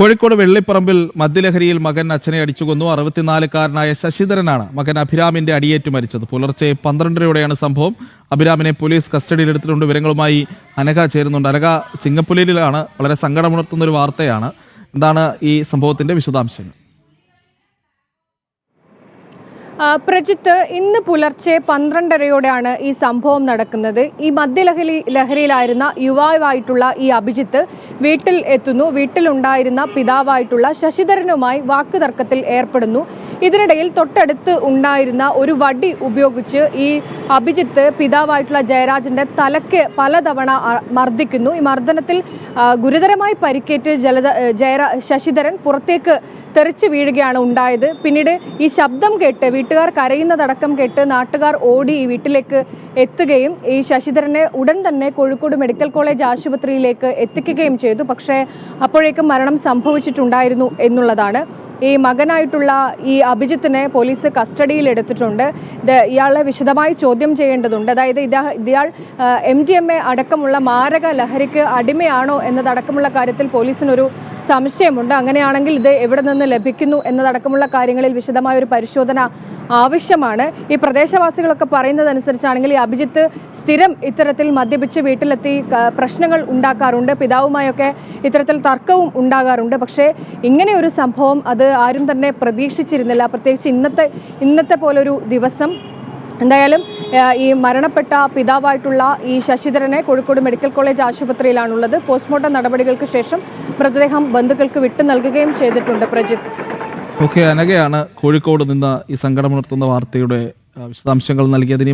കോഴിക്കോട് വെള്ളിപ്പറമ്പിൽ മദ്യലഹരിയിൽ മകൻ അച്ഛനെ അടിച്ചുകൊന്നു. 64-കാരനായ ശശിധരനാണ് മകൻ അഭിരാമിന്റെ അടിയേറ്റ് മരിച്ചത്. പുലർച്ചെ 12:30യോടെയാണ് സംഭവം. അഭിരാമിനെ പോലീസ് കസ്റ്റഡിയിലെടുത്തിട്ടുണ്ട്. വിവരങ്ങളുമായി അനഘ ചേരുന്നുണ്ട്. അനഘ, ചിങ്ങപ്പുലിയിലാണ്. വളരെ സങ്കടമുണർത്തുന്ന ഒരു വാർത്തയാണ്. എന്താണ് ഈ സംഭവത്തിന്റെ വിശദാംശങ്ങൾ? പ്രജിത്ത്, ഇന്ന് പുലർച്ചെ 12:30യോടെയാണ് ഈ സംഭവം നടക്കുന്നത്. ഈ ലഹരിയിലായിരുന്ന യുവാവായിട്ടുള്ള ഈ അഭിജിത്ത് വീട്ടിൽ എത്തുന്നു. വീട്ടിലുണ്ടായിരുന്ന പിതാവായിട്ടുള്ള ശശിധരനുമായി വാക്കുതർക്കത്തിൽ ഏർപ്പെടുന്നു. ഇതിനിടയിൽ തൊട്ടടുത്ത് ഉണ്ടായിരുന്ന ഒരു വടി ഉപയോഗിച്ച് ഈ അഭിജിത്ത് പിതാവായിട്ടുള്ള ജയരാജന്റെ തലയ്ക്ക് പലതവണ മർദ്ദിക്കുന്നു. ഈ മർദ്ദനത്തിൽ ഗുരുതരമായി പരിക്കേറ്റ് ശശിധരൻ പുറത്തേക്ക് തെറിച്ചു വീഴുകയാണ് ഉണ്ടായത്. പിന്നീട് ഈ ശബ്ദം കേട്ട് വീട്ടുകാർ കരയുന്നതടക്കം കേട്ട് നാട്ടുകാർ ഓടി ഈ വീട്ടിലേക്ക് എത്തുകയും ഈ ശശിധരനെ ഉടൻ തന്നെ കോഴിക്കോട് മെഡിക്കൽ കോളേജ് ആശുപത്രിയിലേക്ക് എത്തിക്കുകയും ചെയ്തു. പക്ഷേ അപ്പോഴേക്കും മരണം സംഭവിച്ചിട്ടുണ്ടായിരുന്നു എന്നുള്ളതാണ്. ഈ മകനായിട്ടുള്ള ഈ അഭിജിത്തിനെ പോലീസ് കസ്റ്റഡിയിൽ എടുത്തിട്ടുണ്ട്. ഇയാളെ വിശദമായി ചോദ്യം ചെയ്യേണ്ടതുണ്ട്. അതായത് ഇയാൾ MDMA അടക്കമുള്ള മാരക ലഹരിക്ക് അടിമയാണോ എന്നതടക്കമുള്ള കാര്യത്തിൽ പോലീസിനൊരു സംശയമുണ്ട്. അങ്ങനെയാണെങ്കിൽ ഇത് എവിടെ നിന്ന് ലഭിക്കുന്നു എന്നതടക്കമുള്ള കാര്യങ്ങളിൽ വിശദമായ ഒരു പരിശോധന ആവശ്യമാണ്. ഈ പ്രദേശവാസികളൊക്കെ പറയുന്നതനുസരിച്ചാണെങ്കിൽ ഈ അഭിജിത്ത് സ്ഥിരം ഇത്തരത്തിൽ മദ്യപിച്ച് വീട്ടിലെത്തി പ്രശ്നങ്ങൾ ഉണ്ടാക്കാറുണ്ട്. പിതാവുമായൊക്കെ ഇത്തരത്തിൽ തർക്കവും ഉണ്ടാകാറുണ്ട്. പക്ഷേ ഇങ്ങനെ ഒരു സംഭവം അത് ആരും തന്നെ പ്രതീക്ഷിച്ചിരുന്നില്ല. പ്രത്യേകിച്ച് ഇന്നത്തെ പോലൊരു ദിവസം. എന്തായാലും ഈ മരണപ്പെട്ട പിതാവായിട്ടുള്ള ഈ ശശിധരനെ കോഴിക്കോട് മെഡിക്കൽ കോളേജ് ആശുപത്രിയിലാണുള്ളത്. പോസ്റ്റ്മോർട്ടം നടപടികൾക്ക് ശേഷം മൃതദേഹം ബന്ധുക്കൾക്ക് വിട്ടു നൽകുകയും ചെയ്തിട്ടുണ്ട്. പ്രജിത്ത്, അനഘയാണ് കോഴിക്കോട് നിന്ന് ഈ സങ്കടമുണർത്തുന്ന വാർത്തയുടെ വിശദാംശങ്ങൾ നൽകിയതിന്.